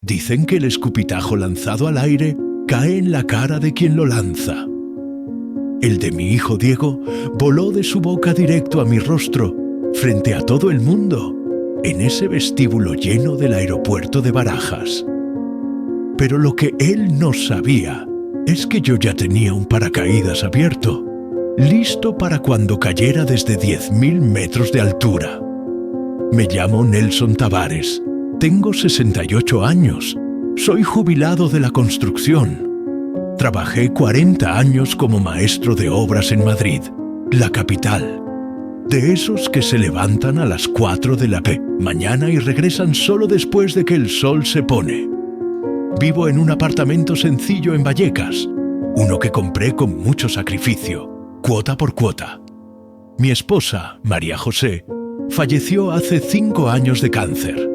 Dicen que el escupitajo lanzado al aire cae en la cara de quien lo lanza. El de mi hijo Diego voló de su boca directo a mi rostro, frente a todo el mundo, en ese vestíbulo lleno del aeropuerto de Barajas. Pero lo que él no sabía es que yo ya tenía un paracaídas abierto, listo para cuando cayera desde 10.000 metros de altura. Me llamo Nelson Tavares, tengo 68 años, soy jubilado de la construcción. Trabajé 40 años como maestro de obras en Madrid, la capital. De esos que se levantan a las 4 de la mañana y regresan solo después de que el sol se pone. Vivo en un apartamento sencillo en Vallecas, uno que compré con mucho sacrificio, cuota por cuota. Mi esposa, María José, falleció hace 5 años de cáncer.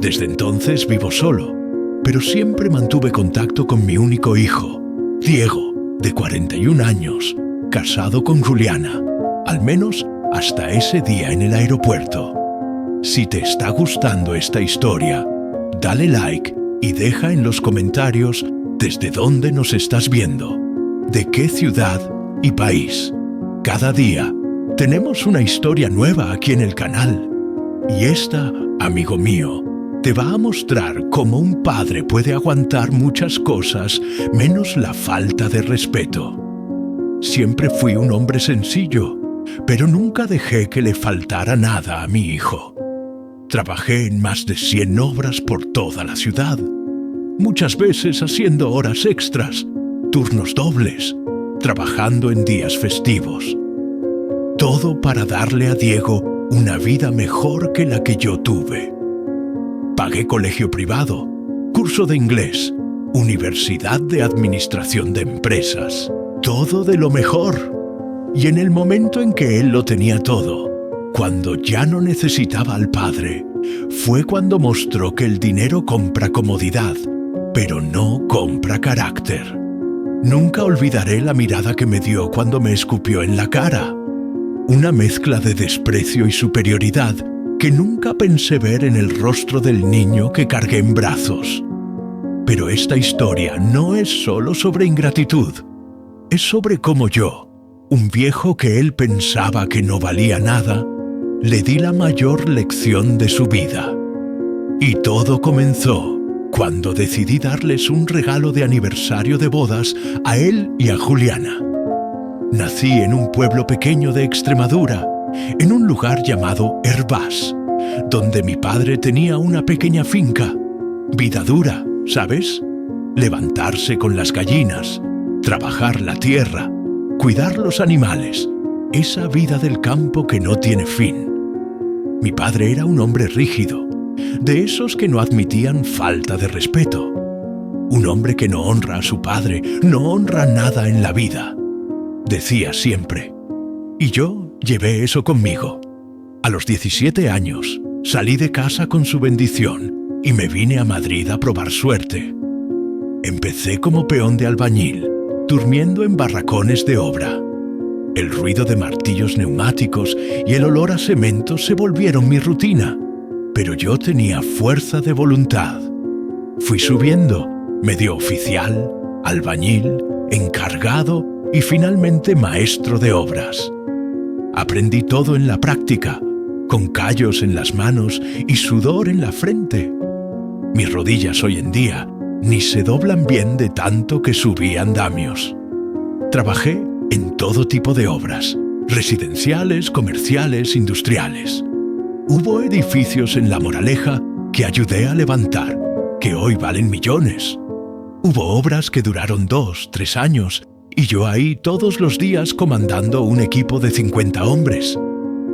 Desde entonces vivo solo, pero siempre mantuve contacto con mi único hijo, Diego, de 41 años, casado con Juliana, al menos hasta ese día en el aeropuerto. Si te está gustando esta historia, dale like y deja en los comentarios desde dónde nos estás viendo, de qué ciudad y país. Cada día tenemos una historia nueva aquí en el canal. Y esta, amigo mío, te va a mostrar cómo un padre puede aguantar muchas cosas menos la falta de respeto. Siempre fui un hombre sencillo, pero nunca dejé que le faltara nada a mi hijo. Trabajé en más de 100 obras por toda la ciudad, muchas veces haciendo horas extras, turnos dobles, trabajando en días festivos. Todo para darle a Diego una vida mejor que la que yo tuve. Pagué colegio privado, curso de inglés, universidad de administración de empresas, todo de lo mejor. Y en el momento en que él lo tenía todo, cuando ya no necesitaba al padre, fue cuando mostró que el dinero compra comodidad, pero no compra carácter. Nunca olvidaré la mirada que me dio cuando me escupió en la cara. Una mezcla de desprecio y superioridad que nunca pensé ver en el rostro del niño que cargué en brazos. Pero esta historia no es solo sobre ingratitud, es sobre cómo yo, un viejo que él pensaba que no valía nada, le di la mayor lección de su vida. Y todo comenzó cuando decidí darles un regalo de aniversario de bodas a él y a Juliana. Nací en un pueblo pequeño de Extremadura, en un lugar llamado Hervás, donde mi padre tenía una pequeña finca. Vida dura, ¿sabes? Levantarse con las gallinas, trabajar la tierra, cuidar los animales, esa vida del campo que no tiene fin. Mi padre era un hombre rígido, de esos que no admitían falta de respeto. Un hombre que no honra a su padre, no honra nada en la vida, decía siempre. Y yo llevé eso conmigo. A los 17 años, salí de casa con su bendición y me vine a Madrid a probar suerte. Empecé como peón de albañil, durmiendo en barracones de obra. El ruido de martillos neumáticos y el olor a cemento se volvieron mi rutina, pero yo tenía fuerza de voluntad. Fui subiendo, medio oficial, albañil, encargado y finalmente maestro de obras. Aprendí todo en la práctica, con callos en las manos y sudor en la frente. Mis rodillas hoy en día ni se doblan bien de tanto que subí andamios. Trabajé en todo tipo de obras, residenciales, comerciales, industriales. Hubo edificios en La Moraleja que ayudé a levantar, que hoy valen millones. Hubo obras que duraron 2, 3 años, y yo ahí todos los días comandando un equipo de 50 hombres.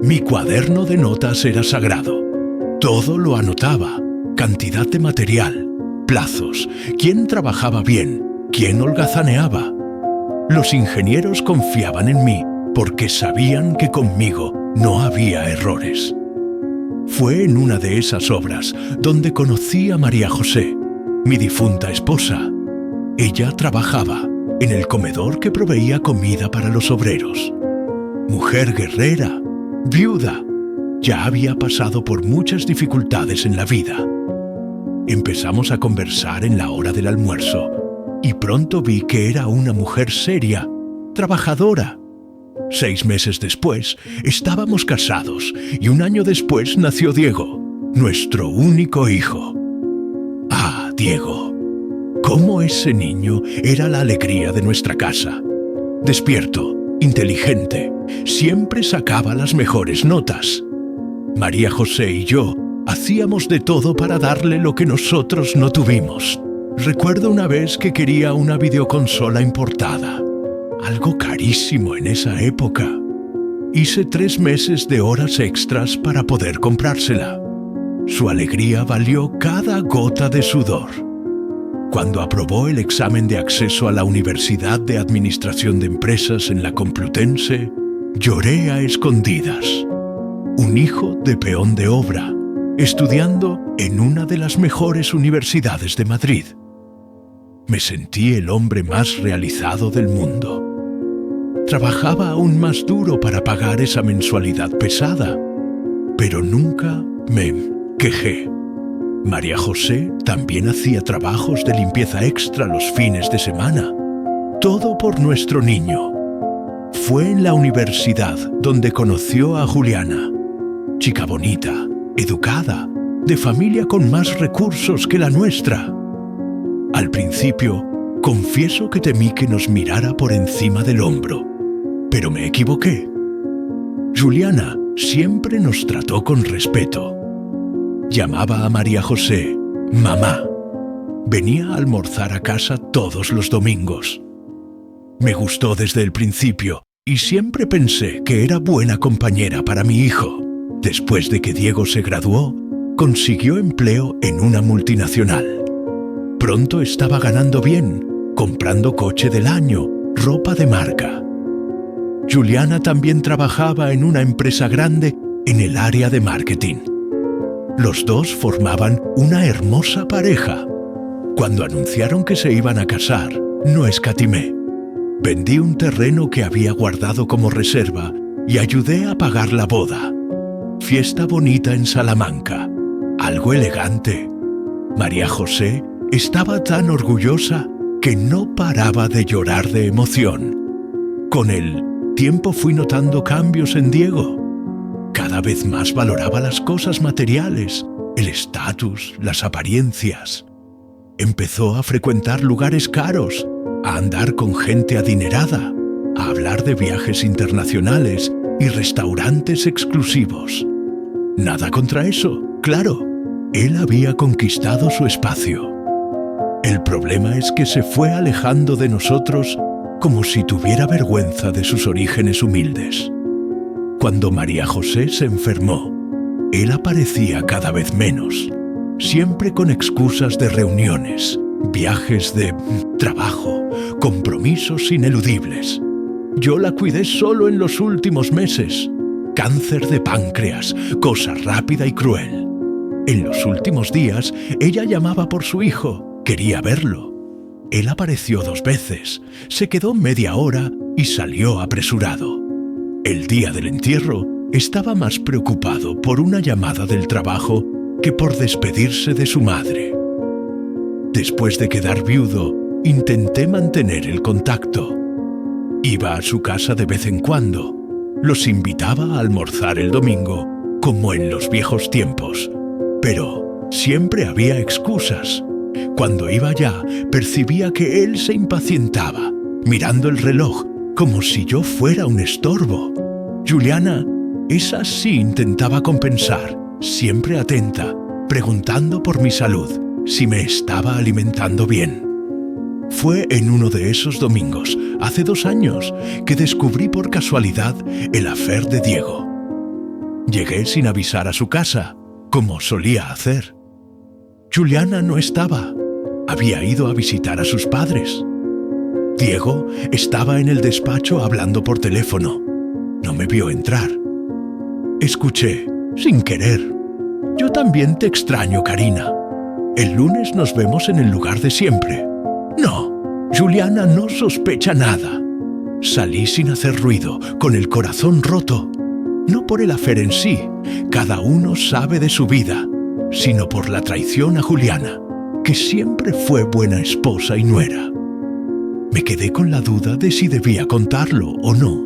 Mi cuaderno de notas era sagrado. Todo lo anotaba, cantidad de material, plazos, quién trabajaba bien, quién holgazaneaba. Los ingenieros confiaban en mí porque sabían que conmigo no había errores. Fue en una de esas obras donde conocí a María José, mi difunta esposa. Ella trabajaba en el comedor que proveía comida para los obreros. Mujer guerrera, viuda, ya había pasado por muchas dificultades en la vida. Empezamos a conversar en la hora del almuerzo y pronto vi que era una mujer seria, trabajadora. 6 meses después estábamos casados y 1 año después nació Diego, nuestro único hijo. Ah, Diego, cómo ese niño era la alegría de nuestra casa. Despierto, inteligente, siempre sacaba las mejores notas. María José y yo hacíamos de todo para darle lo que nosotros no tuvimos. Recuerdo una vez que quería una videoconsola importada, algo carísimo en esa época. Hice 3 meses de horas extras para poder comprársela. Su alegría valió cada gota de sudor. Cuando aprobó el examen de acceso a la Universidad de Administración de Empresas en la Complutense, lloré a escondidas. Un hijo de peón de obra, estudiando en una de las mejores universidades de Madrid. Me sentí el hombre más realizado del mundo. Trabajaba aún más duro para pagar esa mensualidad pesada, pero nunca me quejé. María José también hacía trabajos de limpieza extra los fines de semana. Todo por nuestro niño. Fue en la universidad donde conoció a Juliana, chica bonita, educada, de familia con más recursos que la nuestra. Al principio, confieso que temí que nos mirara por encima del hombro, pero me equivoqué. Juliana siempre nos trató con respeto. Llamaba a María José mamá. Venía a almorzar a casa todos los domingos. Me gustó desde el principio y siempre pensé que era buena compañera para mi hijo. Después de que Diego se graduó, consiguió empleo en una multinacional. Pronto estaba ganando bien, comprando coche del año, ropa de marca. Juliana también trabajaba en una empresa grande en el área de marketing. Los dos formaban una hermosa pareja. Cuando anunciaron que se iban a casar, no escatimé. Vendí un terreno que había guardado como reserva y ayudé a pagar la boda. Fiesta bonita en Salamanca, algo elegante. María José estaba tan orgullosa que no paraba de llorar de emoción. Con el tiempo fui notando cambios en Diego. Cada vez más valoraba las cosas materiales, el estatus, las apariencias. Empezó a frecuentar lugares caros, a andar con gente adinerada, a hablar de viajes internacionales y restaurantes exclusivos. Nada contra eso, claro. Él había conquistado su espacio. El problema es que se fue alejando de nosotros como si tuviera vergüenza de sus orígenes humildes. Cuando María José se enfermó, él aparecía cada vez menos, siempre con excusas de reuniones, viajes de trabajo, compromisos ineludibles. Yo la cuidé solo en los últimos meses. Cáncer de páncreas, cosa rápida y cruel. En los últimos días, ella llamaba por su hijo, quería verlo. Él apareció 2 veces, se quedó media hora y salió apresurado. El día del entierro, estaba más preocupado por una llamada del trabajo que por despedirse de su madre. Después de quedar viudo, intenté mantener el contacto. Iba a su casa de vez en cuando. Los invitaba a almorzar el domingo, como en los viejos tiempos. Pero siempre había excusas. Cuando iba allá, percibía que él se impacientaba, mirando el reloj, como si yo fuera un estorbo. Juliana, esa sí intentaba compensar, siempre atenta, preguntando por mi salud, si me estaba alimentando bien. Fue en uno de esos domingos, hace 2 años, que descubrí por casualidad el affair de Diego. Llegué sin avisar a su casa, como solía hacer. Juliana no estaba. Había ido a visitar a sus padres. Diego estaba en el despacho hablando por teléfono. No me vio entrar. Escuché, sin querer: yo también te extraño, Karina. El lunes nos vemos en el lugar de siempre. No, Juliana no sospecha nada. Salí sin hacer ruido, con el corazón roto. No por el affair en sí, cada uno sabe de su vida. sino por la traición a Juliana, que siempre fue buena esposa y nuera. Me quedé con la duda de si debía contarlo o no.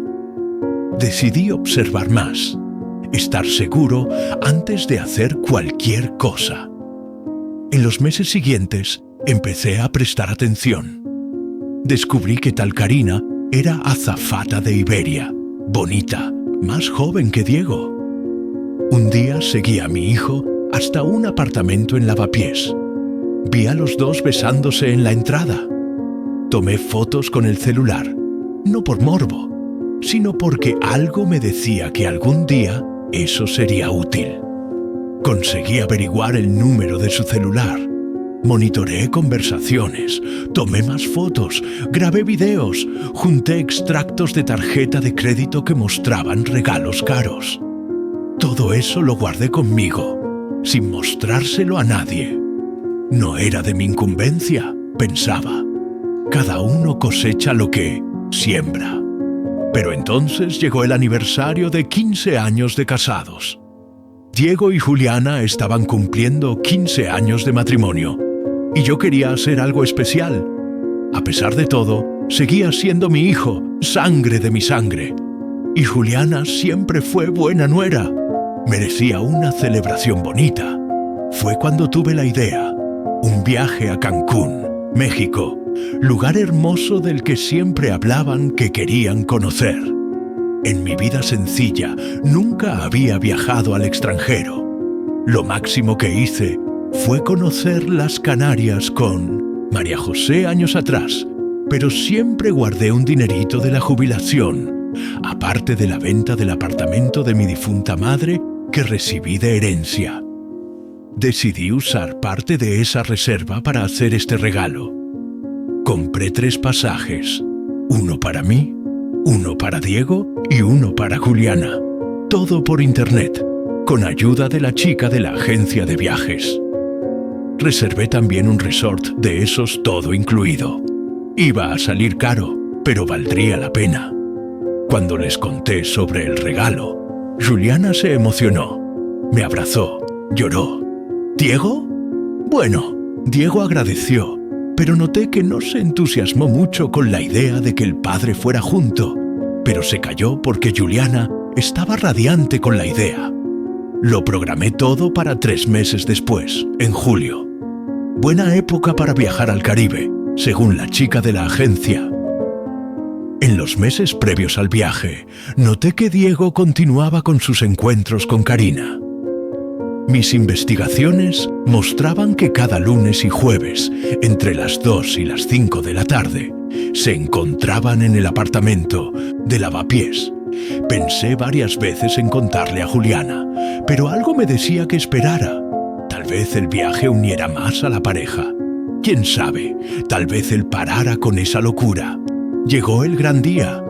Decidí observar más, estar seguro antes de hacer cualquier cosa. En los meses siguientes empecé a prestar atención. Descubrí que tal Karina era azafata de Iberia, bonita, más joven que Diego. Un día seguí a mi hijo hasta un apartamento en Lavapiés. Vi a los dos besándose en la entrada. Tomé fotos con el celular, no por morbo, sino porque algo me decía que algún día eso sería útil. Conseguí averiguar el número de su celular. Monitoreé conversaciones, tomé más fotos, grabé videos, junté extractos de tarjeta de crédito que mostraban regalos caros. Todo eso lo guardé conmigo, sin mostrárselo a nadie. No era de mi incumbencia, pensaba. Cada uno cosecha lo que siembra. Pero entonces llegó el aniversario de 15 años de casados. Diego y Juliana estaban cumpliendo 15 años de matrimonio, y yo quería hacer algo especial. A pesar de todo, seguía siendo mi hijo, sangre de mi sangre. Y Juliana siempre fue buena nuera. Merecía una celebración bonita. Fue cuando tuve la idea. Un viaje a Cancún, México, lugar hermoso del que siempre hablaban que querían conocer. En mi vida sencilla nunca había viajado al extranjero. Lo máximo que hice fue conocer las Canarias con María José años atrás, pero siempre guardé un dinerito de la jubilación, aparte de la venta del apartamento de mi difunta madre que recibí de herencia. Decidí usar parte de esa reserva para hacer este regalo. Compré 3 pasajes, uno para mí, uno para Diego y uno para Juliana. Todo por internet, con ayuda de la chica de la agencia de viajes. Reservé también un resort de esos todo incluido. Iba a salir caro, pero valdría la pena. Cuando les conté sobre el regalo, Juliana se emocionó. Me abrazó, lloró. ¿Diego? Bueno, Diego agradeció, pero noté que no se entusiasmó mucho con la idea de que el padre fuera junto, pero se calló porque Juliana estaba radiante con la idea. Lo programé todo para 3 meses después, en julio. Buena época para viajar al Caribe, según la chica de la agencia. En los meses previos al viaje, noté que Diego continuaba con sus encuentros con Karina. Mis investigaciones mostraban que cada lunes y jueves, entre las 2 y las 5 de la tarde, se encontraban en el apartamento de Lavapiés. Pensé varias veces en contarle a Juliana, pero algo me decía que esperara. Tal vez el viaje uniera más a la pareja. ¿Quién sabe? Tal vez él parara con esa locura. Llegó el gran día.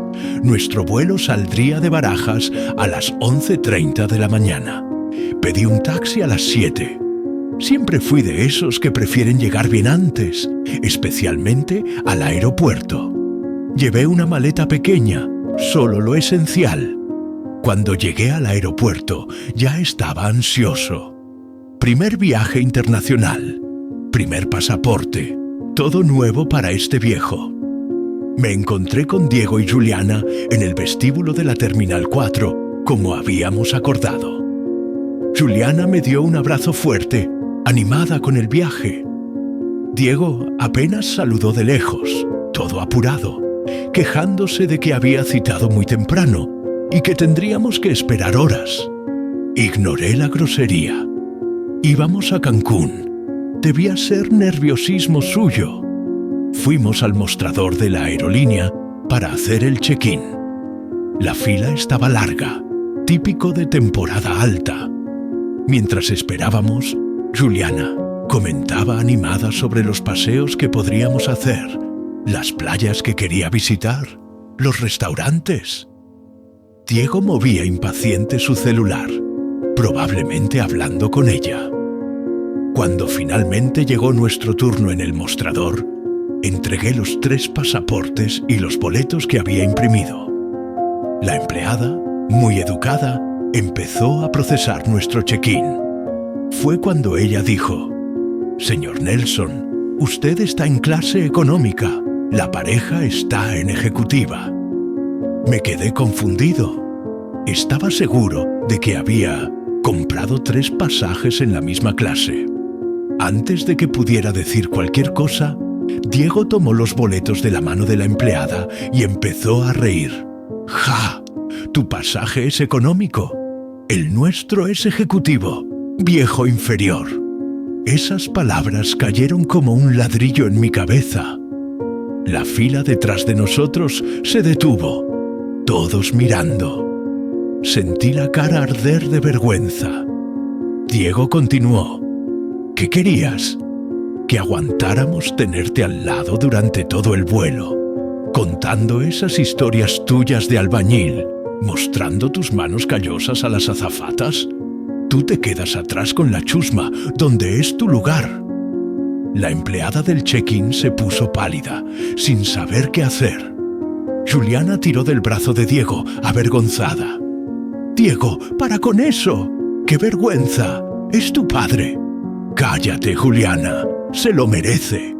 Nuestro vuelo saldría de Barajas a las 11:30 de la mañana. Pedí un taxi a las 7. Siempre fui de esos que prefieren llegar bien antes, especialmente al aeropuerto. Llevé una maleta pequeña, solo lo esencial. Cuando llegué al aeropuerto, ya estaba ansioso. Primer viaje internacional, primer pasaporte, todo nuevo para este viejo. Me encontré con Diego y Juliana en el vestíbulo de la Terminal 4, como habíamos acordado. Juliana me dio un abrazo fuerte, animada con el viaje. Diego apenas saludó de lejos, todo apurado, quejándose de que había citado muy temprano y que tendríamos que esperar horas. Ignoré la grosería. Íbamos a Cancún. Debía ser nerviosismo suyo. Fuimos al mostrador de la aerolínea para hacer el check-in. La fila estaba larga, típico de temporada alta. Mientras esperábamos, Juliana comentaba animada sobre los paseos que podríamos hacer, las playas que quería visitar, los restaurantes. Diego movía impaciente su celular, probablemente hablando con ella. Cuando finalmente llegó nuestro turno en el mostrador, entregué los 3 pasaportes y los boletos que había imprimido. La empleada, muy educada, empezó a procesar nuestro check-in. Fue cuando ella dijo: «Señor Nelson, usted está en clase económica, la pareja está en ejecutiva». Me quedé confundido. Estaba seguro de que había comprado 3 pasajes en la misma clase. Antes de que pudiera decir cualquier cosa, Diego tomó los boletos de la mano de la empleada y empezó a reír. «¡Ja! Tu pasaje es económico. El nuestro es ejecutivo, viejo inferior». Esas palabras cayeron como un ladrillo en mi cabeza. La fila detrás de nosotros se detuvo, todos mirando. Sentí la cara arder de vergüenza. Diego continuó: «¿Qué querías? ¿Que aguantáramos tenerte al lado durante todo el vuelo, contando esas historias tuyas de albañil, mostrando tus manos callosas a las azafatas? Tú te quedas atrás con la chusma, donde es tu lugar». La empleada del check-in se puso pálida, sin saber qué hacer. Juliana tiró del brazo de Diego, avergonzada. «Diego, para con eso. ¡Qué vergüenza! Es tu padre». «Cállate, Juliana. Se lo merece.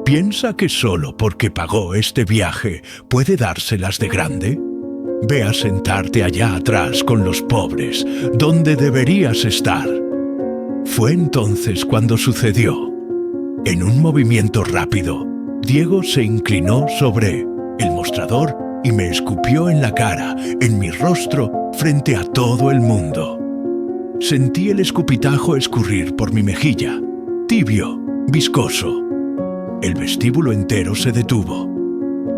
¿Piensa que solo porque pagó este viaje puede dárselas de grande? Ve a sentarte allá atrás con los pobres, donde deberías estar». Fue entonces cuando sucedió. En un movimiento rápido, Diego se inclinó sobre el mostrador y me escupió en la cara, en mi rostro, frente a todo el mundo. Sentí el escupitajo escurrir por mi mejilla, tibio, viscoso. El vestíbulo entero se detuvo.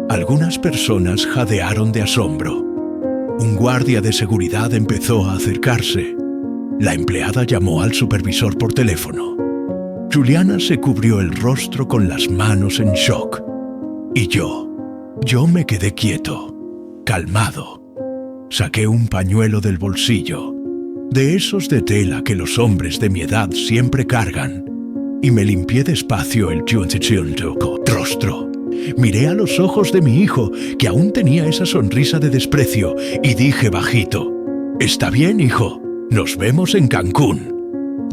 Algunas personas jadearon de asombro. Un guardia de seguridad empezó a acercarse. La empleada llamó al supervisor por teléfono. Juliana se cubrió el rostro con las manos en shock. Y yo me quedé quieto, calmado. Saqué un pañuelo del bolsillo, de esos de tela que los hombres de mi edad siempre cargan, y me limpié despacio el rostro. Miré a los ojos de mi hijo, que aún tenía esa sonrisa de desprecio, y dije bajito: «Está bien, hijo, nos vemos en Cancún».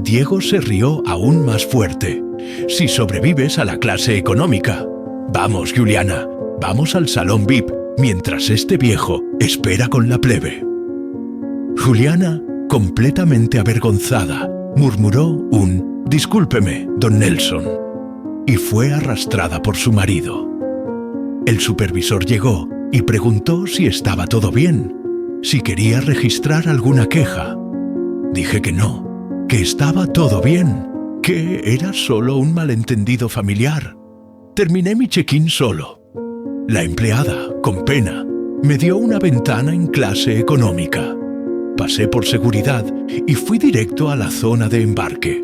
Diego se rió aún más fuerte. «Si sobrevives a la clase económica. Vamos, Juliana, vamos al salón VIP, mientras este viejo espera con la plebe». Juliana, completamente avergonzada, murmuró un «Discúlpeme, don Nelson», y fue arrastrada por su marido. El supervisor llegó y preguntó si estaba todo bien, si quería registrar alguna queja. Dije que no, que estaba todo bien, que era solo un malentendido familiar. Terminé mi check-in solo. La empleada, con pena, me dio una ventana en clase económica. Pasé por seguridad y fui directo a la zona de embarque.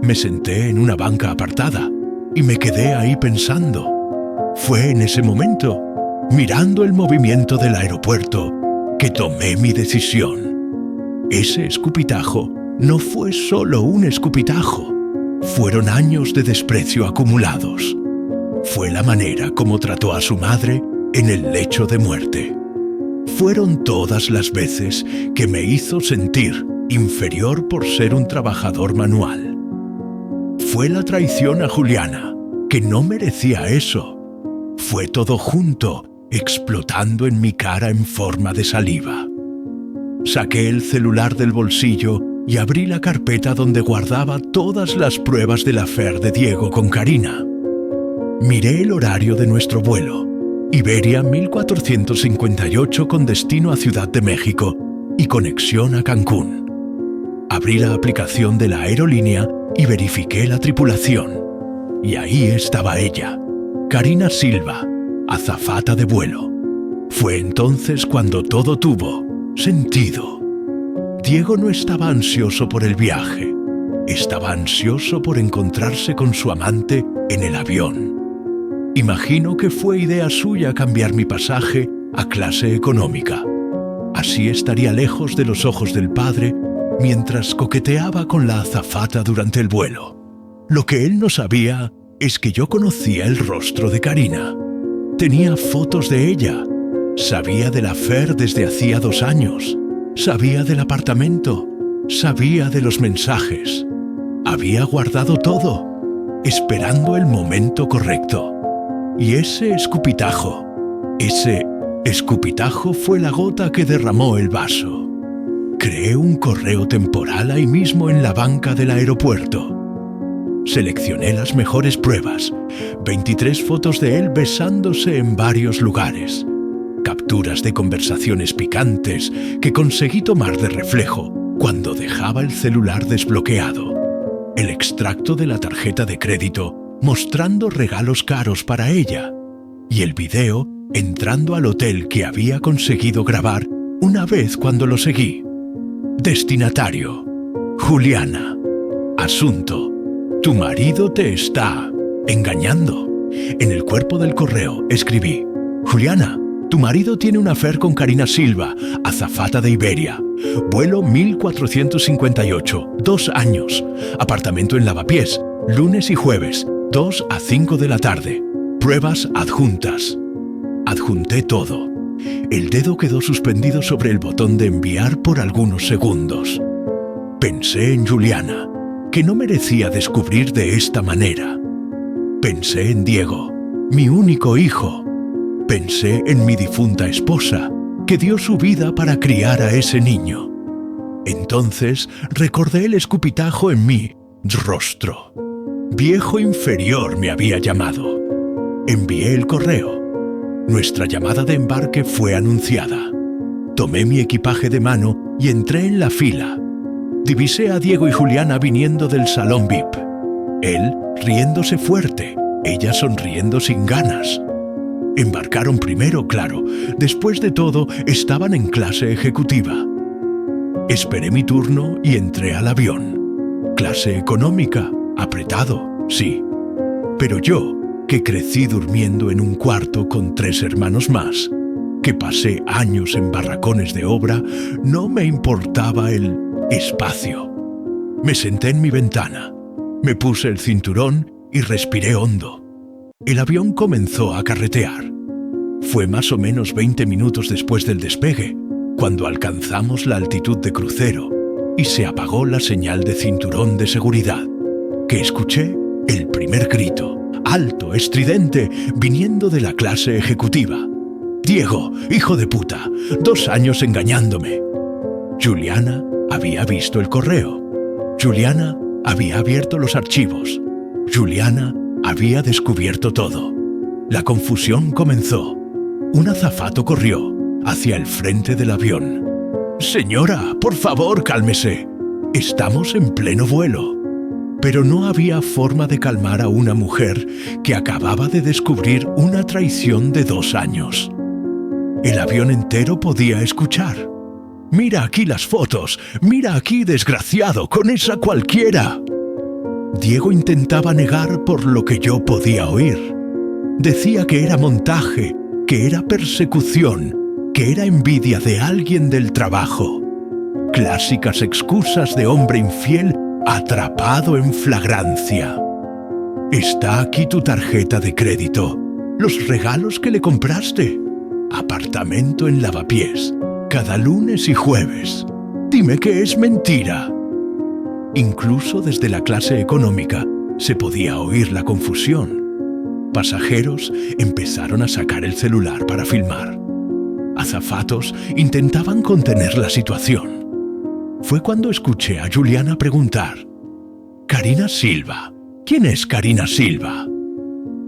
Me senté en una banca apartada y me quedé ahí pensando. Fue en ese momento, mirando el movimiento del aeropuerto, que tomé mi decisión. Ese escupitajo no fue solo un escupitajo. Fueron años de desprecio acumulados. Fue la manera como trató a su madre en el lecho de muerte. Fueron todas las veces que me hizo sentir inferior por ser un trabajador manual. Fue la traición a Juliana, que no merecía eso. Fue todo junto, explotando en mi cara en forma de saliva. Saqué el celular del bolsillo y abrí la carpeta donde guardaba todas las pruebas del affair de Diego con Karina. Miré el horario de nuestro vuelo, Iberia 1458 con destino a Ciudad de México y conexión a Cancún. Abrí la aplicación de la aerolínea y verifiqué la tripulación. Y ahí estaba ella, Karina Silva, azafata de vuelo. Fue entonces cuando todo tuvo sentido. Diego no estaba ansioso por el viaje. Estaba ansioso por encontrarse con su amante en el avión. Imagino que fue idea suya cambiar mi pasaje a clase económica. Así estaría lejos de los ojos del padre mientras coqueteaba con la azafata durante el vuelo. Lo que él no sabía es que yo conocía el rostro de Karina. Tenía fotos de ella. Sabía del affair desde hacía 2 años. Sabía del apartamento. Sabía de los mensajes. Había guardado todo, esperando el momento correcto. Y ese escupitajo fue la gota que derramó el vaso. Creé un correo temporal ahí mismo en la banca del aeropuerto. Seleccioné las mejores pruebas, 23 fotos de él besándose en varios lugares, capturas de conversaciones picantes que conseguí tomar de reflejo cuando dejaba el celular desbloqueado, el extracto de la tarjeta de crédito mostrando regalos caros para ella y el video entrando al hotel que había conseguido grabar una vez cuando lo seguí. Destinatario: Juliana. Asunto: tu marido te está engañando. En el cuerpo del correo escribí: Juliana, tu marido tiene un affair con Karina Silva, azafata de Iberia. Vuelo 1458, 2 años. Apartamento en Lavapiés, lunes y jueves, 2 a 5 de la tarde. Pruebas adjuntas. Adjunté todo. El dedo quedó suspendido sobre el botón de enviar por algunos segundos. Pensé en Juliana, que no merecía descubrir de esta manera. Pensé en Diego, mi único hijo. Pensé en mi difunta esposa, que dio su vida para criar a ese niño. Entonces recordé el escupitajo en mi rostro. Viejo inferior me había llamado. Envié el correo. Nuestra llamada de embarque fue anunciada. Tomé mi equipaje de mano y entré en la fila. Divisé a Diego y Juliana viniendo del salón VIP. Él riéndose fuerte, ella sonriendo sin ganas. Embarcaron primero, claro. Después de todo, estaban en clase ejecutiva. Esperé mi turno y entré al avión. Clase económica, apretado, sí. Pero yo, que crecí durmiendo en un cuarto con 3 hermanos más, que pasé años en barracones de obra, no me importaba el espacio. Me senté en mi ventana, me puse el cinturón y respiré hondo. El avión comenzó a carretear. Fue más o menos 20 minutos después del despegue, cuando alcanzamos la altitud de crucero y se apagó la señal de cinturón de seguridad, que escuché el primer grito, alto, estridente, viniendo de la clase ejecutiva. Diego, hijo de puta, 2 años engañándome. Juliana había visto el correo. Juliana había abierto los archivos. Juliana había descubierto todo. La confusión comenzó. Un azafato corrió hacia el frente del avión. «Señora, por favor, cálmese. Estamos en pleno vuelo». Pero no había forma de calmar a una mujer que acababa de descubrir una traición de 2 años. El avión entero podía escuchar. «Mira aquí las fotos, mira aquí, desgraciado, con esa cualquiera». Diego intentaba negar por lo que yo podía oír. Decía que era montaje, que era persecución, que era envidia de alguien del trabajo. Clásicas excusas de hombre infiel atrapado en flagrancia. «Está aquí tu tarjeta de crédito, los regalos que le compraste. Apartamento en Lavapiés, cada lunes y jueves. Dime que es mentira». Incluso desde la clase económica se podía oír la confusión. Pasajeros empezaron a sacar el celular para filmar. Azafatos intentaban contener la situación. Fue cuando escuché a Juliana preguntar: «Karina Silva, ¿quién es Karina Silva?».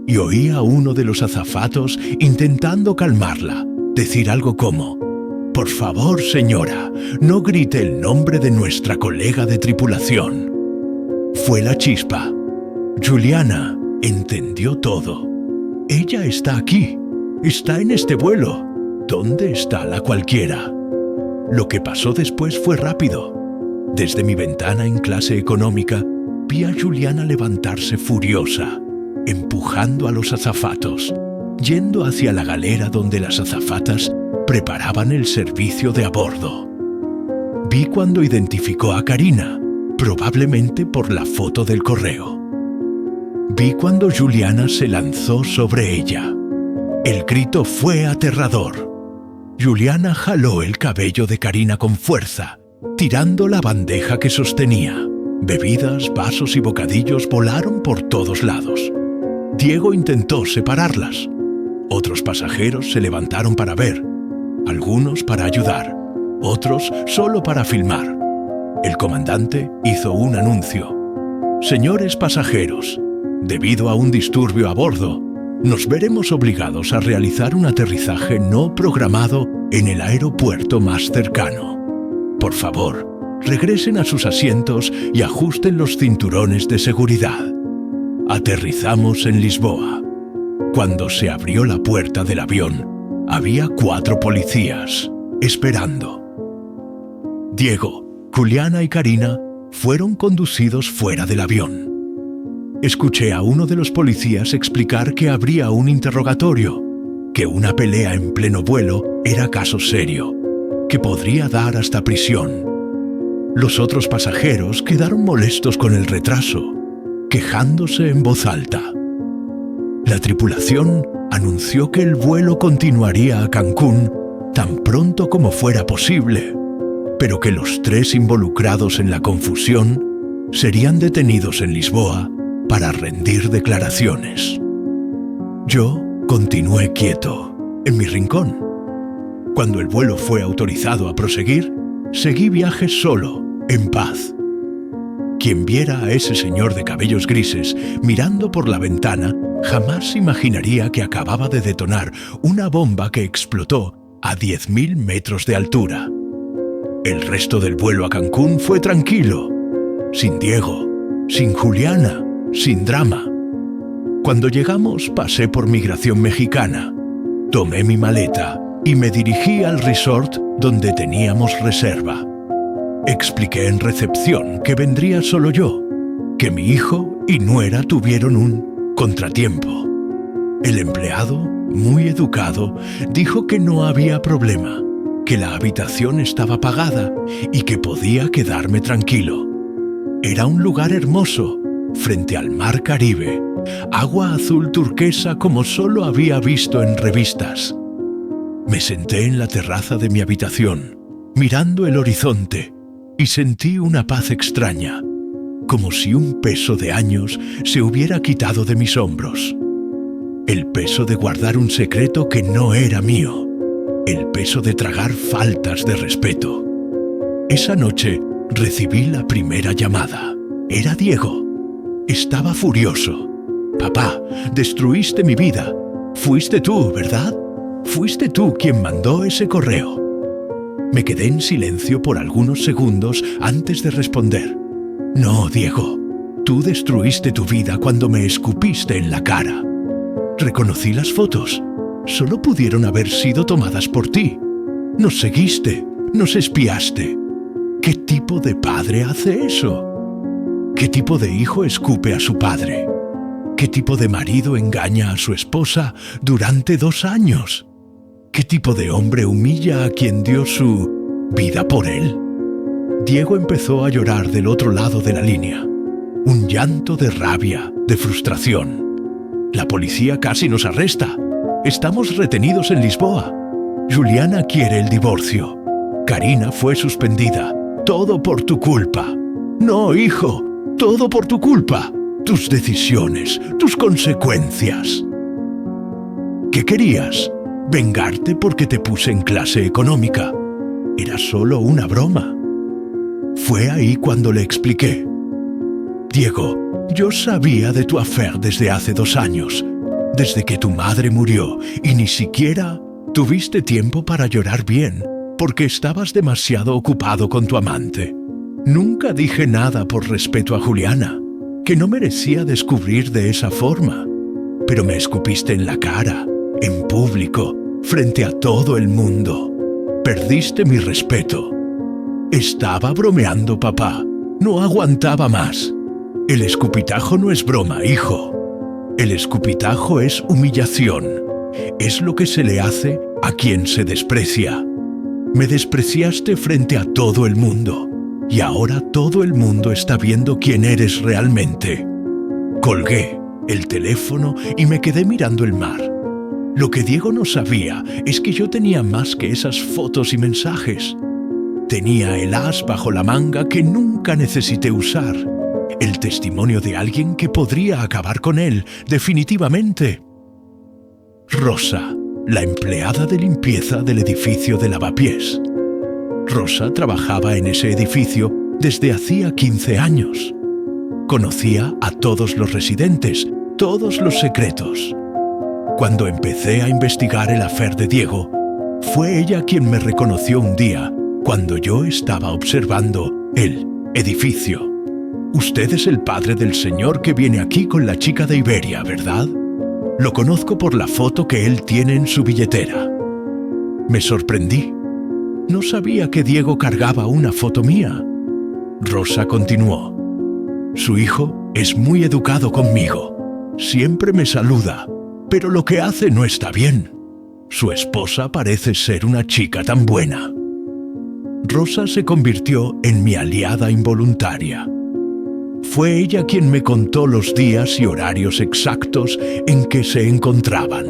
Y oí a uno de los azafatos intentando calmarla, decir algo como: «Por favor, señora, no grite el nombre de nuestra colega de tripulación». Fue la chispa. Juliana entendió todo. Ella está aquí, está en este vuelo. ¿Dónde está la cualquiera? Lo que pasó después fue rápido. Desde mi ventana en clase económica, vi a Juliana levantarse furiosa, empujando a los azafatos, yendo hacia la galera donde las azafatas preparaban el servicio de a bordo. Vi cuando identificó a Karina, probablemente por la foto del correo. Vi cuando Juliana se lanzó sobre ella. El grito fue aterrador. Juliana jaló el cabello de Karina con fuerza, tirando la bandeja que sostenía. Bebidas, vasos y bocadillos volaron por todos lados. Diego intentó separarlas. Otros pasajeros se levantaron para ver, algunos para ayudar, otros solo para filmar. El comandante hizo un anuncio. Señores pasajeros, debido a un disturbio a bordo, nos veremos obligados a realizar un aterrizaje no programado en el aeropuerto más cercano. Por favor, regresen a sus asientos y ajusten los cinturones de seguridad. Aterrizamos en Lisboa. Cuando se abrió la puerta del avión, había 4 policías esperando. Diego, Juliana y Karina fueron conducidos fuera del avión. Escuché a uno de los policías explicar que habría un interrogatorio, que una pelea en pleno vuelo era caso serio, que podría dar hasta prisión. Los otros pasajeros quedaron molestos con el retraso, quejándose en voz alta. La tripulación anunció que el vuelo continuaría a Cancún tan pronto como fuera posible, pero que los 3 involucrados en la confusión serían detenidos en Lisboa para rendir declaraciones. Yo continué quieto, en mi rincón. Cuando el vuelo fue autorizado a proseguir, seguí viaje solo, en paz. Quien viera a ese señor de cabellos grises mirando por la ventana jamás imaginaría que acababa de detonar una bomba que explotó a 10.000 metros de altura. El resto del vuelo a Cancún fue tranquilo, sin Diego, sin Juliana, sin drama. Cuando llegamos pasé por Migración Mexicana, tomé mi maleta y me dirigí al resort donde teníamos reserva. Expliqué en recepción que vendría solo yo, que mi hijo y nuera tuvieron un contratiempo. El empleado, muy educado, dijo que no había problema, que la habitación estaba pagada y que podía quedarme tranquilo. Era un lugar hermoso, frente al mar Caribe, agua azul turquesa como solo había visto en revistas. Me senté en la terraza de mi habitación, mirando el horizonte, y sentí una paz extraña, como si un peso de años se hubiera quitado de mis hombros. El peso de guardar un secreto que no era mío, el peso de tragar faltas de respeto. Esa noche recibí la primera llamada. Era Diego. Estaba furioso. «Papá, destruiste mi vida. Fuiste tú, ¿verdad? Fuiste tú quien mandó ese correo». Me quedé en silencio por algunos segundos antes de responder. «No, Diego, tú destruiste tu vida cuando me escupiste en la cara. Reconocí las fotos. Solo pudieron haber sido tomadas por ti. Nos seguiste, nos espiaste. ¿Qué tipo de padre hace eso? ¿Qué tipo de hijo escupe a su padre? ¿Qué tipo de marido engaña a su esposa durante 2 años? ¿Qué tipo de hombre humilla a quien dio su vida por él?» Diego empezó a llorar del otro lado de la línea. Un llanto de rabia, de frustración. «La policía casi nos arresta. Estamos retenidos en Lisboa. Juliana quiere el divorcio. Karina fue suspendida. Todo por tu culpa. No, hijo, todo por tu culpa. Tus decisiones, tus consecuencias». ¿Qué querías? ¿Vengarte porque te puse en clase económica? Era solo una broma. Fue ahí cuando le expliqué. «Diego, yo sabía de tu affair desde hace 2 años, desde que tu madre murió, y ni siquiera tuviste tiempo para llorar bien, porque estabas demasiado ocupado con tu amante. Nunca dije nada por respeto a Juliana, que no merecía descubrir de esa forma, pero me escupiste en la cara, en público, frente a todo el mundo. Perdiste mi respeto». Estaba bromeando, papá. No aguantaba más. El escupitajo no es broma, hijo. El escupitajo es humillación. Es lo que se le hace a quien se desprecia. Me despreciaste frente a todo el mundo, y ahora todo el mundo está viendo quién eres realmente. Colgué el teléfono y me quedé mirando el mar. Lo que Diego no sabía es que yo tenía más que esas fotos y mensajes. Tenía el as bajo la manga que nunca necesité usar. El testimonio de alguien que podría acabar con él, definitivamente. Rosa, la empleada de limpieza del edificio de Lavapiés. Rosa trabajaba en ese edificio desde hacía 15 años. Conocía a todos los residentes, todos los secretos. Cuando empecé a investigar el affair de Diego, fue ella quien me reconoció un día cuando yo estaba observando el edificio. Usted es el padre del señor que viene aquí con la chica de Iberia, ¿verdad? Lo conozco por la foto que él tiene en su billetera. Me sorprendí. No sabía que Diego cargaba una foto mía. Rosa continuó. Su hijo es muy educado conmigo. Siempre me saluda, pero lo que hace no está bien. Su esposa parece ser una chica tan buena. Rosa se convirtió en mi aliada involuntaria. Fue ella quien me contó los días y horarios exactos en que se encontraban.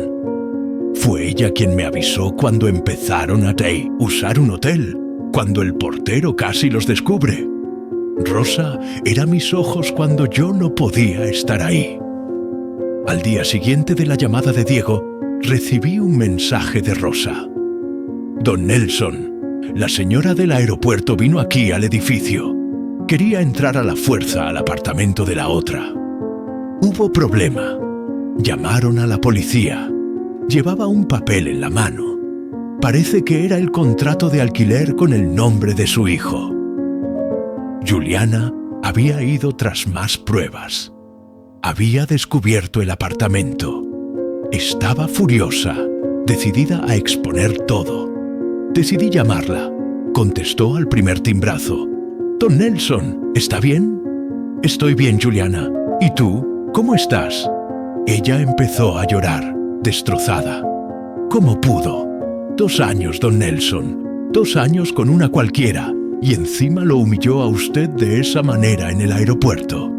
Fue ella quien me avisó cuando empezaron a usar un hotel, cuando el portero casi los descubre. Rosa era mis ojos cuando yo no podía estar ahí. Al día siguiente de la llamada de Diego, recibí un mensaje de Rosa. Don Nelson, la señora del aeropuerto vino aquí al edificio. Quería entrar a la fuerza al apartamento de la otra. Hubo problema. Llamaron a la policía. Llevaba un papel en la mano. Parece que era el contrato de alquiler con el nombre de su hijo. Juliana había ido tras más pruebas. Había descubierto el apartamento. Estaba furiosa, decidida a exponer todo. Decidí llamarla. Contestó al primer timbrazo. «Don Nelson, ¿está bien?» «Estoy bien, Juliana. ¿Y tú? ¿Cómo estás?» Ella empezó a llorar, destrozada. ¿Cómo pudo? 2 años, don Nelson. 2 años con una cualquiera. Y encima lo humilló a usted de esa manera en el aeropuerto.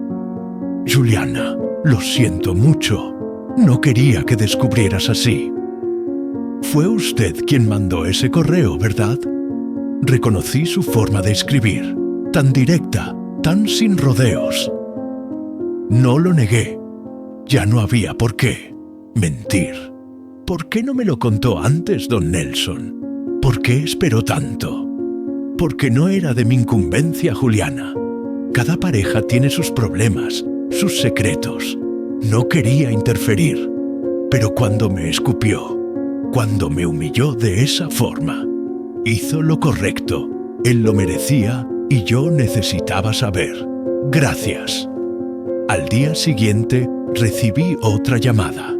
Juliana, lo siento mucho. No quería que descubrieras así. Fue usted quien mandó ese correo, ¿verdad? Reconocí su forma de escribir, tan directa, tan sin rodeos. No lo negué. Ya no había por qué mentir. ¿Por qué no me lo contó antes, don Nelson? ¿Por qué esperó tanto? Porque no era de mi incumbencia, Juliana. Cada pareja tiene sus problemas, sus secretos. No quería interferir. Pero cuando me escupió, cuando me humilló de esa forma, hizo lo correcto. Él lo merecía y yo necesitaba saber. Gracias. Al día siguiente recibí otra llamada.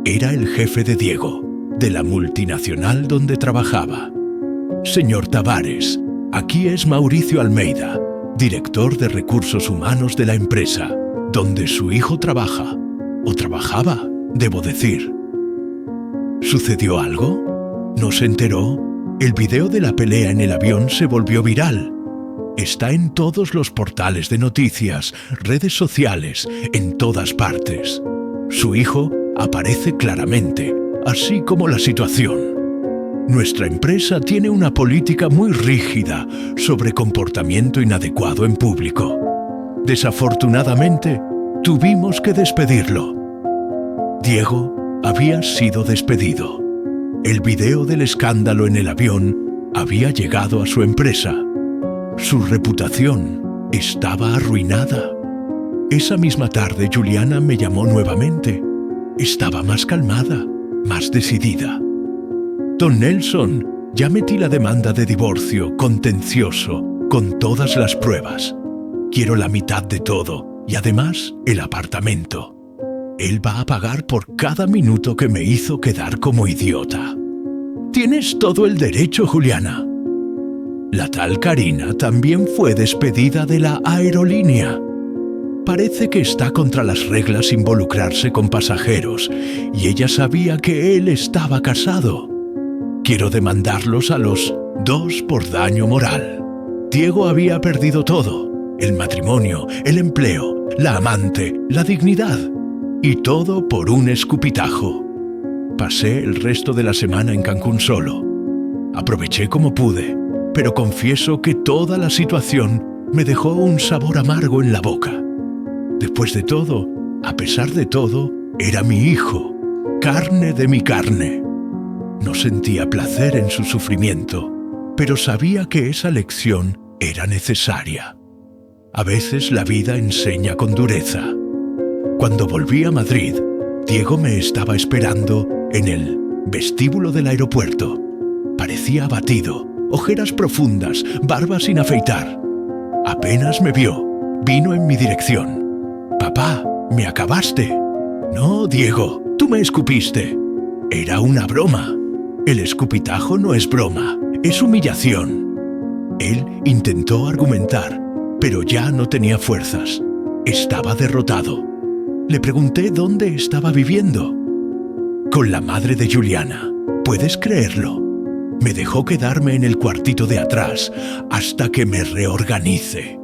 Era el jefe de Diego, de la multinacional donde trabajaba. Señor Tavares, aquí es Mauricio Almeida, director de recursos humanos de la empresa, donde su hijo trabaja, o trabajaba, debo decir. ¿Sucedió algo? ¿No se enteró? El video de la pelea en el avión se volvió viral. Está en todos los portales de noticias, redes sociales, en todas partes. Su hijo aparece claramente, así como la situación. Nuestra empresa tiene una política muy rígida sobre comportamiento inadecuado en público. Desafortunadamente, tuvimos que despedirlo. Diego había sido despedido. El video del escándalo en el avión había llegado a su empresa. Su reputación estaba arruinada. Esa misma tarde Juliana me llamó nuevamente. Estaba más calmada, más decidida. Don Nelson, ya metí la demanda de divorcio contencioso con todas las pruebas. Quiero la mitad de todo y además el apartamento. Él va a pagar por cada minuto que me hizo quedar como idiota. Tienes todo el derecho, Juliana. La tal Karina también fue despedida de la aerolínea. Parece que está contra las reglas involucrarse con pasajeros y ella sabía que él estaba casado. Quiero demandarlos a los 2 por daño moral. Diego había perdido todo: el matrimonio, el empleo, la amante, la dignidad. Y todo por un escupitajo. Pasé el resto de la semana en Cancún solo. Aproveché como pude, pero confieso que toda la situación me dejó un sabor amargo en la boca. Después de todo, a pesar de todo, era mi hijo, carne de mi carne. No sentía placer en su sufrimiento, pero sabía que esa lección era necesaria. A veces la vida enseña con dureza. Cuando volví a Madrid, Diego me estaba esperando en el vestíbulo del aeropuerto. Parecía abatido, ojeras profundas, barba sin afeitar. Apenas me vio, vino en mi dirección. «Papá, me acabaste». «No, Diego, tú me escupiste». «Era una broma». «El escupitajo no es broma, es humillación». Él intentó argumentar, pero ya no tenía fuerzas. Estaba derrotado. Le pregunté dónde estaba viviendo. «Con la madre de Juliana. ¿Puedes creerlo? Me dejó quedarme en el cuartito de atrás hasta que me reorganice.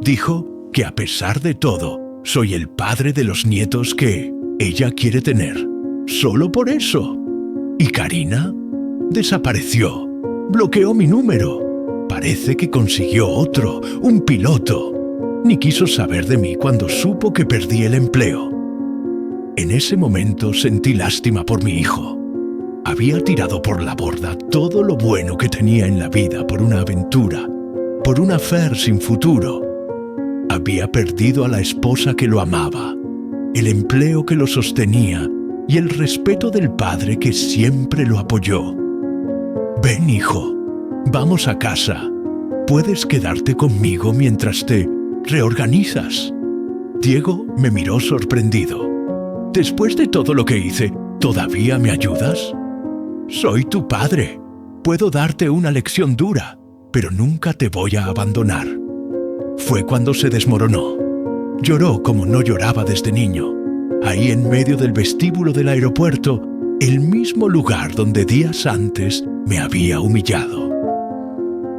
Dijo que a pesar de todo, soy el padre de los nietos que ella quiere tener. Solo por eso. ¿Y Karina? Desapareció. Bloqueó mi número. Parece que consiguió otro, un piloto. Ni quiso saber de mí cuando supo que perdí el empleo». En ese momento sentí lástima por mi hijo. Había tirado por la borda todo lo bueno que tenía en la vida por una aventura, por un affair sin futuro. Había perdido a la esposa que lo amaba, el empleo que lo sostenía y el respeto del padre que siempre lo apoyó. «Ven, hijo, vamos a casa. Puedes quedarte conmigo mientras te reorganizas». Diego me miró sorprendido. «Después de todo lo que hice, ¿todavía me ayudas? Soy tu padre. Puedo darte una lección dura, pero nunca te voy a abandonar». Fue cuando se desmoronó. Lloró como no lloraba desde niño, ahí en medio del vestíbulo del aeropuerto, el mismo lugar donde días antes me había humillado.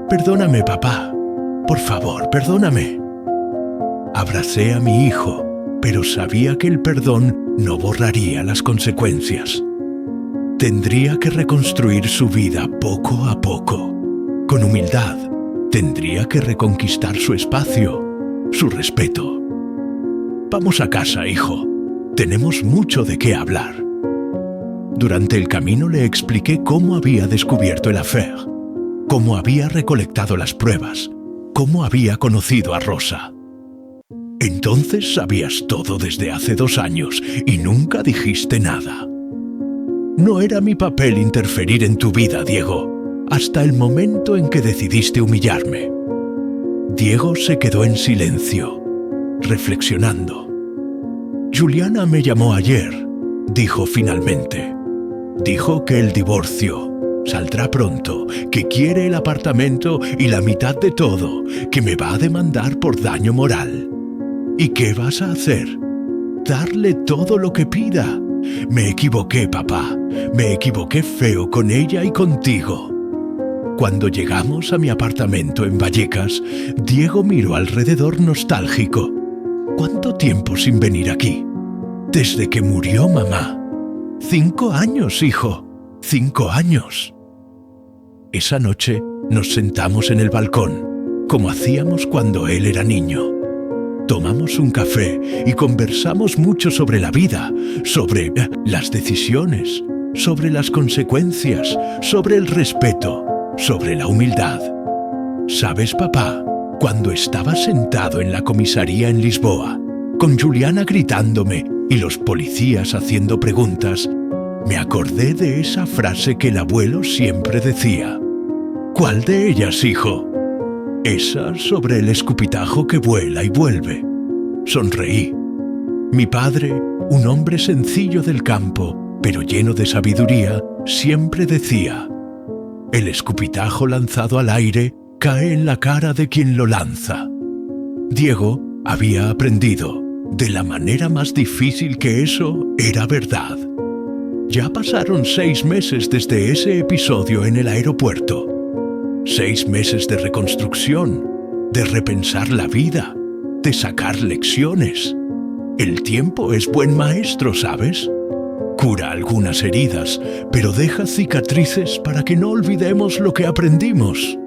«Perdóname, papá. Por favor, perdóname». Abracé a mi hijo, pero sabía que el perdón no borraría las consecuencias. Tendría que reconstruir su vida poco a poco. Con humildad, tendría que reconquistar su espacio, su respeto. «Vamos a casa, hijo. Tenemos mucho de qué hablar». Durante el camino le expliqué cómo había descubierto el affair, cómo había recolectado las pruebas, cómo había conocido a Rosa. «Entonces sabías todo desde hace 2 años y nunca dijiste nada». «No era mi papel interferir en tu vida, Diego, hasta el momento en que decidiste humillarme». Diego se quedó en silencio, reflexionando. «Juliana me llamó ayer», dijo finalmente. «Dijo que el divorcio saldrá pronto, que quiere el apartamento y la mitad de todo, que me va a demandar por daño moral». «¿Y qué vas a hacer? Darle todo lo que pida». «Me equivoqué, papá. Me equivoqué feo con ella y contigo». Cuando llegamos a mi apartamento en Vallecas, Diego miró alrededor nostálgico. «¿Cuánto tiempo sin venir aquí?» «Desde que murió mamá». «5 años, hijo. 5 años». Esa noche nos sentamos en el balcón, como hacíamos cuando él era niño. Tomamos un café y conversamos mucho sobre la vida, sobre las decisiones, sobre las consecuencias, sobre el respeto, sobre la humildad. ¿Sabes, papá? Cuando estaba sentado en la comisaría en Lisboa, con Juliana gritándome y los policías haciendo preguntas, me acordé de esa frase que el abuelo siempre decía. «¿Cuál de ellas, hijo?» «Esa sobre el escupitajo que vuela y vuelve». Sonreí. Mi padre, un hombre sencillo del campo, pero lleno de sabiduría, siempre decía: «El escupitajo lanzado al aire cae en la cara de quien lo lanza». Diego había aprendido, de la manera más difícil, que eso era verdad. Ya pasaron 6 meses desde ese episodio en el aeropuerto. 6 meses de reconstrucción, de repensar la vida, de sacar lecciones. El tiempo es buen maestro, ¿sabes? Cura algunas heridas, pero deja cicatrices para que no olvidemos lo que aprendimos.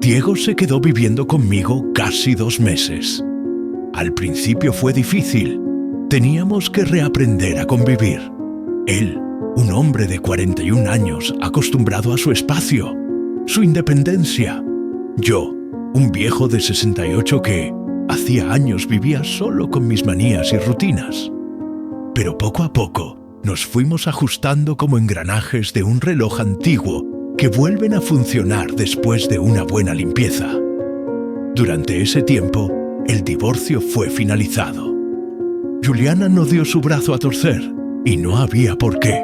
Diego se quedó viviendo conmigo casi 2 meses. Al principio fue difícil. Teníamos que reaprender a convivir. Él, un hombre de 41 años, acostumbrado a su espacio, su independencia. Yo, un viejo de 68 que hacía años vivía solo con mis manías y rutinas. Pero poco a poco nos fuimos ajustando como engranajes de un reloj antiguo que vuelven a funcionar después de una buena limpieza. Durante ese tiempo, el divorcio fue finalizado. Juliana no dio su brazo a torcer, y no había por qué.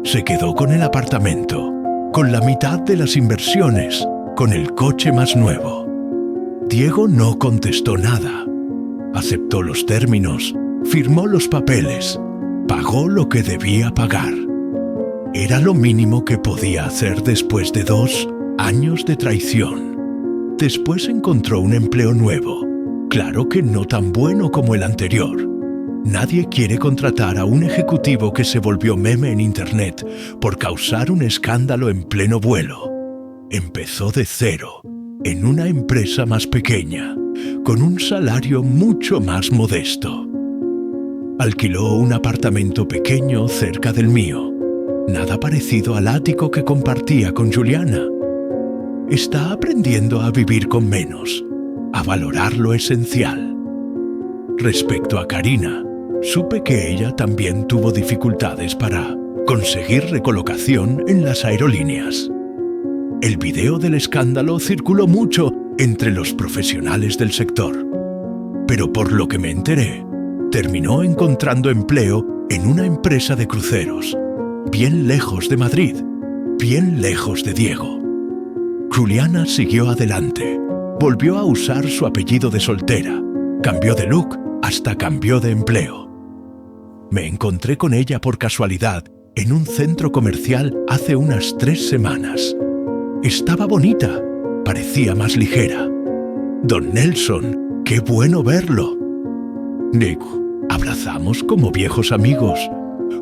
Se quedó con el apartamento, con la mitad de las inversiones, con el coche más nuevo. Diego no contestó nada. Aceptó los términos, firmó los papeles, pagó lo que debía pagar. Era lo mínimo que podía hacer después de 2 años de traición. Después encontró un empleo nuevo, claro que no tan bueno como el anterior. Nadie quiere contratar a un ejecutivo que se volvió meme en internet por causar un escándalo en pleno vuelo. Empezó de cero, en una empresa más pequeña, con un salario mucho más modesto. Alquiló un apartamento pequeño cerca del mío, nada parecido al ático que compartía con Juliana. Está aprendiendo a vivir con menos, a valorar lo esencial. Respecto a Karina, supe que ella también tuvo dificultades para conseguir recolocación en las aerolíneas. El video del escándalo circuló mucho entre los profesionales del sector, pero por lo que me enteré, terminó encontrando empleo en una empresa de cruceros, bien lejos de Madrid, bien lejos de Diego. Juliana siguió adelante, volvió a usar su apellido de soltera, cambió de look, hasta cambió de empleo. Me encontré con ella por casualidad en un centro comercial hace unas 3 semanas. Estaba bonita, parecía más ligera. Don Nelson, qué bueno verlo. Nick, abrazamos como viejos amigos.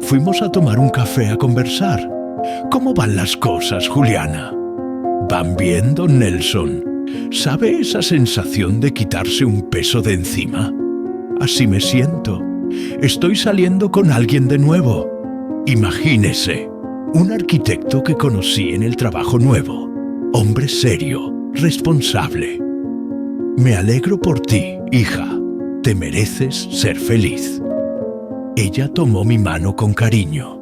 Fuimos a tomar un café a conversar. ¿Cómo van las cosas, Juliana? ¿Van bien, don Nelson? ¿Sabe esa sensación de quitarse un peso de encima? Así me siento. Estoy saliendo con alguien de nuevo. Imagínese, un arquitecto que conocí en el trabajo nuevo. Hombre serio, responsable. Me alegro por ti, hija. Te mereces ser feliz. Ella tomó mi mano con cariño.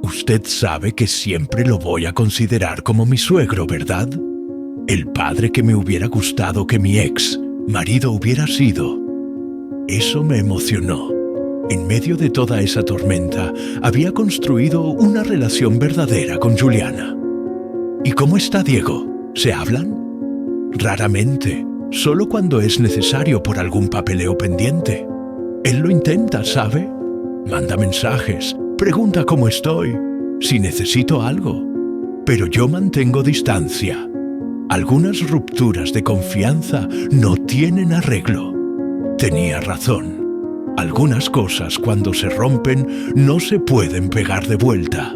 Usted sabe que siempre lo voy a considerar como mi suegro, ¿verdad? El padre que me hubiera gustado que mi ex marido hubiera sido. Eso me emocionó. En medio de toda esa tormenta, había construido una relación verdadera con Juliana. ¿Y cómo está Diego? ¿Se hablan? Raramente, solo cuando es necesario por algún papeleo pendiente. Él lo intenta, ¿sabe? Manda mensajes, pregunta cómo estoy, si necesito algo. Pero yo mantengo distancia. Algunas rupturas de confianza no tienen arreglo. Tenía razón. Algunas cosas cuando se rompen no se pueden pegar de vuelta.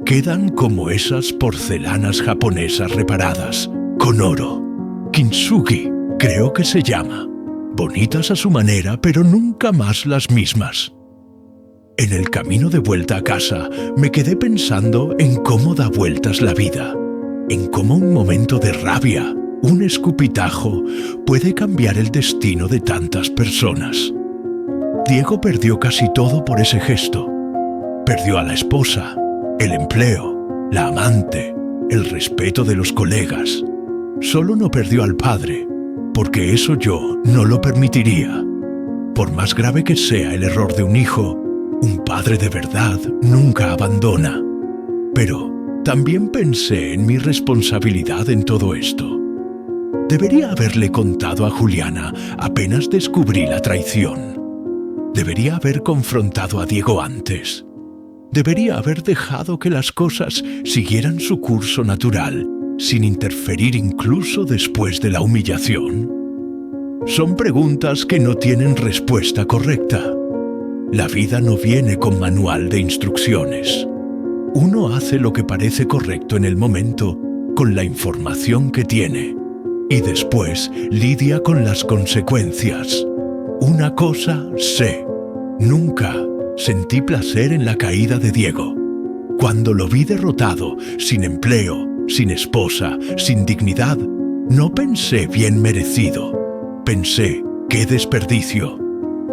Quedan como esas porcelanas japonesas reparadas, con oro. Kintsugi, creo que se llama. Bonitas a su manera, pero nunca más las mismas. En el camino de vuelta a casa, me quedé pensando en cómo da vueltas la vida, en cómo un momento de rabia, un escupitajo, puede cambiar el destino de tantas personas. Diego perdió casi todo por ese gesto. Perdió a la esposa, el empleo, la amante, el respeto de los colegas. Solo no perdió al padre, porque eso yo no lo permitiría. Por más grave que sea el error de un hijo, un padre de verdad nunca abandona. Pero también pensé en mi responsabilidad en todo esto. Debería haberle contado a Juliana apenas descubrí la traición. Debería haber confrontado a Diego antes. Debería haber dejado que las cosas siguieran su curso natural, sin interferir incluso después de la humillación. Son preguntas que no tienen respuesta correcta. La vida no viene con manual de instrucciones. Uno hace lo que parece correcto en el momento, con la información que tiene. y después lidia con las consecuencias. Una cosa sé, nunca sentí placer en la caída de Diego. Cuando lo vi derrotado, sin empleo, sin esposa, sin dignidad, no pensé bien merecido. Pensé, qué desperdicio.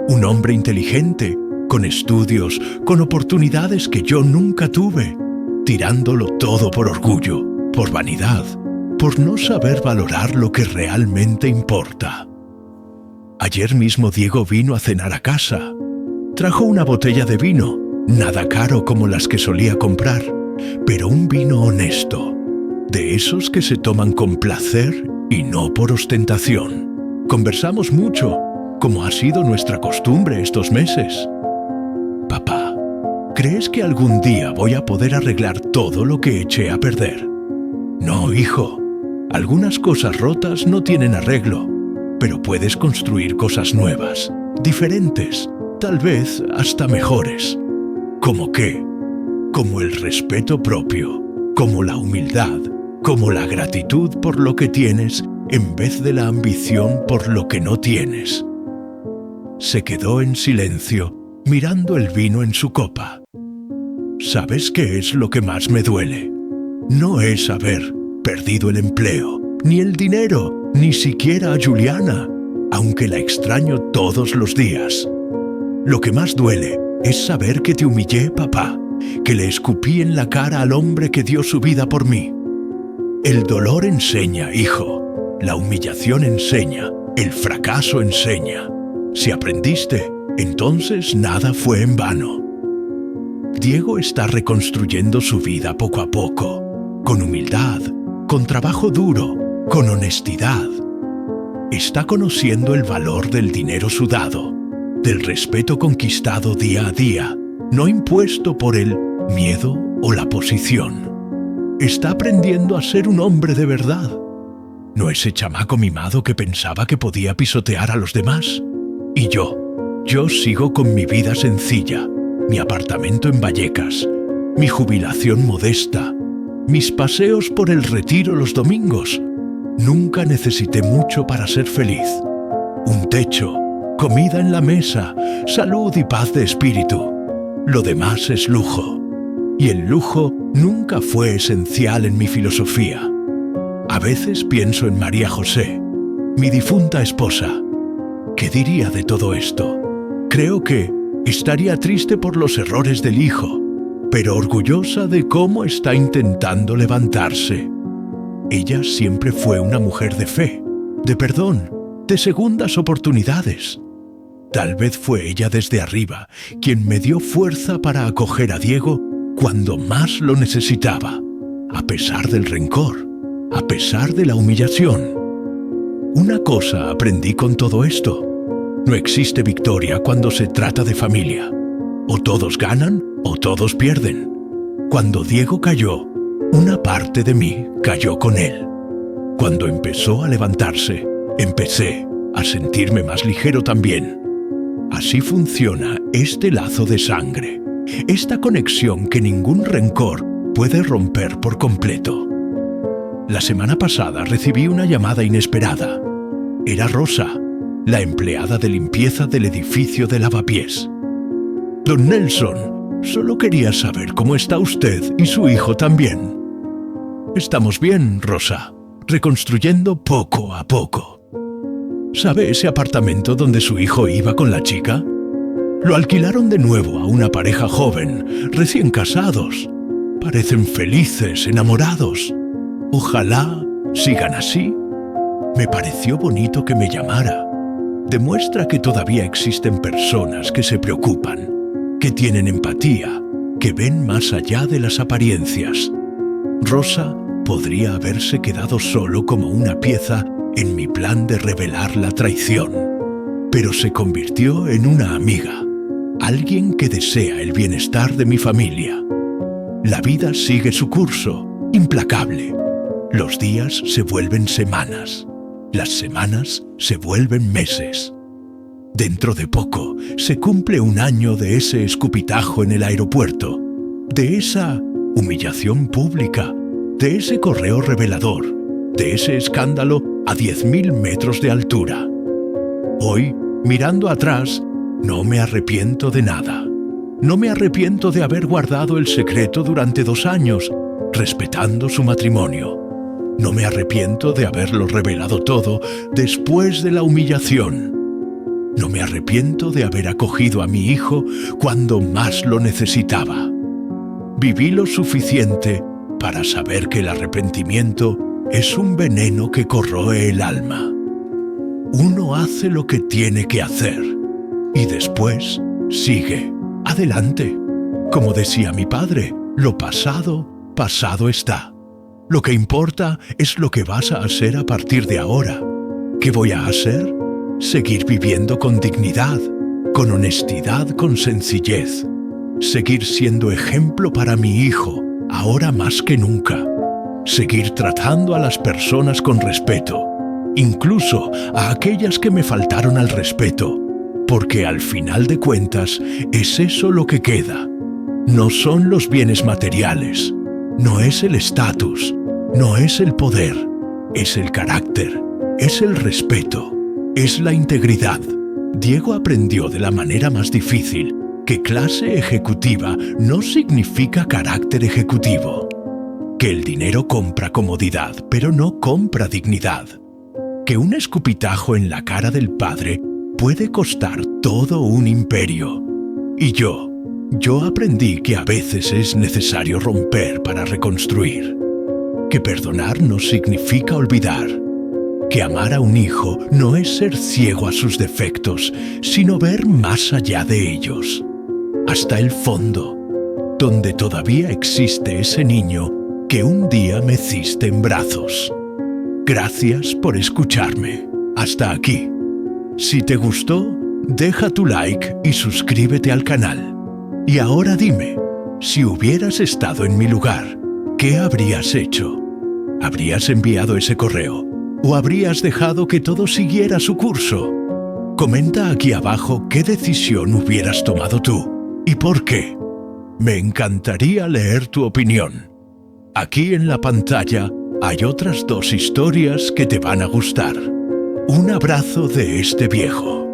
Un hombre inteligente, con estudios, con oportunidades que yo nunca tuve, tirándolo todo por orgullo, por vanidad, por no saber valorar lo que realmente importa. Ayer mismo Diego vino a cenar a casa. Trajo una botella de vino, nada caro como las que solía comprar, pero un vino honesto, de esos que se toman con placer y no por ostentación. Conversamos mucho, como ha sido nuestra costumbre estos meses. Papá, ¿crees que algún día voy a poder arreglar todo lo que eché a perder? No, hijo. Algunas cosas rotas no tienen arreglo, pero puedes construir cosas nuevas, diferentes, tal vez hasta mejores. ¿Cómo qué? Como el respeto propio, como la humildad, como la gratitud por lo que tienes en vez de la ambición por lo que no tienes. Se quedó en silencio, mirando el vino en su copa. ¿Sabes qué es lo que más me duele? No es haber perdido el empleo, ni el dinero, ni siquiera a Juliana, aunque la extraño todos los días. Lo que más duele es saber que te humillé, papá, que le escupí en la cara al hombre que dio su vida por mí. El dolor enseña, hijo. La humillación enseña. El fracaso enseña. Si aprendiste, entonces nada fue en vano. Diego está reconstruyendo su vida poco a poco, con humildad, con trabajo duro, con honestidad. Está conociendo el valor del dinero sudado, del respeto conquistado día a día, no impuesto por el miedo o la posición. Está aprendiendo a ser un hombre de verdad. No ese chamaco mimado que pensaba que podía pisotear a los demás. Y yo sigo con mi vida sencilla, mi apartamento en Vallecas, mi jubilación modesta, mis paseos por el Retiro los domingos. Nunca necesité mucho para ser feliz. Un techo, comida en la mesa, salud y paz de espíritu. Lo demás es lujo. Y el lujo nunca fue esencial en mi filosofía. A veces pienso en María José, mi difunta esposa. ¿Qué diría de todo esto? Creo que estaría triste por los errores del hijo, pero orgullosa de cómo está intentando levantarse. Ella siempre fue una mujer de fe, de perdón, de segundas oportunidades. Tal vez fue ella desde arriba quien me dio fuerza para acoger a Diego cuando más lo necesitaba, a pesar del rencor, a pesar de la humillación. Una cosa aprendí con todo esto. No existe victoria cuando se trata de familia. O todos ganan o todos pierden. Cuando Diego cayó, una parte de mí cayó con él. Cuando empezó a levantarse, empecé a sentirme más ligero también. Así funciona este lazo de sangre, esta conexión que ningún rencor puede romper por completo. La semana pasada recibí una llamada inesperada. Era Rosa, la empleada de limpieza del edificio de Lavapiés. Don Nelson, solo quería saber cómo está usted y su hijo también. Estamos bien, Rosa, reconstruyendo poco a poco. ¿Sabe ese apartamento donde su hijo iba con la chica? Lo alquilaron de nuevo a una pareja joven, recién casados. Parecen felices, enamorados. Ojalá sigan así. Me pareció bonito que me llamara. Demuestra que todavía existen personas que se preocupan, que tienen empatía, que ven más allá de las apariencias. Rosa podría haberse quedado solo como una pieza en mi plan de revelar la traición, pero se convirtió en una amiga, alguien que desea el bienestar de mi familia. La vida sigue su curso, implacable. Los días se vuelven semanas, las semanas se vuelven meses. Dentro de poco se cumple un año de ese escupitajo en el aeropuerto, de esa humillación pública, de ese correo revelador, de ese escándalo a 10.000 metros de altura. Hoy, mirando atrás, no me arrepiento de nada. No me arrepiento de haber guardado el secreto durante 2 años, respetando su matrimonio. No me arrepiento de haberlo revelado todo después de la humillación. No me arrepiento de haber acogido a mi hijo cuando más lo necesitaba. Viví lo suficiente para saber que el arrepentimiento es un veneno que corroe el alma. Uno hace lo que tiene que hacer y después sigue adelante. Como decía mi padre, lo pasado, pasado está. Lo que importa es lo que vas a hacer a partir de ahora. ¿Qué voy a hacer? Seguir viviendo con dignidad, con honestidad, con sencillez. Seguir siendo ejemplo para mi hijo, ahora más que nunca. Seguir tratando a las personas con respeto, incluso a aquellas que me faltaron al respeto, porque al final de cuentas es eso lo que queda. No son los bienes materiales, no es el estatus, no es el poder, es el carácter, es el respeto, es la integridad. Diego aprendió de la manera más difícil que clase ejecutiva no significa carácter ejecutivo, que el dinero compra comodidad, pero no compra dignidad, que un escupitajo en la cara del padre puede costar todo un imperio. Y yo aprendí que a veces es necesario romper para reconstruir, que perdonar no significa olvidar, que amar a un hijo no es ser ciego a sus defectos, sino ver más allá de ellos, hasta el fondo, donde todavía existe ese niño que un día meciste en brazos. Gracias por escucharme. Hasta aquí. Si te gustó, deja tu like y suscríbete al canal. Y ahora dime, si hubieras estado en mi lugar, ¿qué habrías hecho? ¿Habrías enviado ese correo? ¿O habrías dejado que todo siguiera su curso? Comenta aquí abajo qué decisión hubieras tomado tú y por qué. Me encantaría leer tu opinión. Aquí en la pantalla hay otras 2 historias que te van a gustar. Un abrazo de este viejo.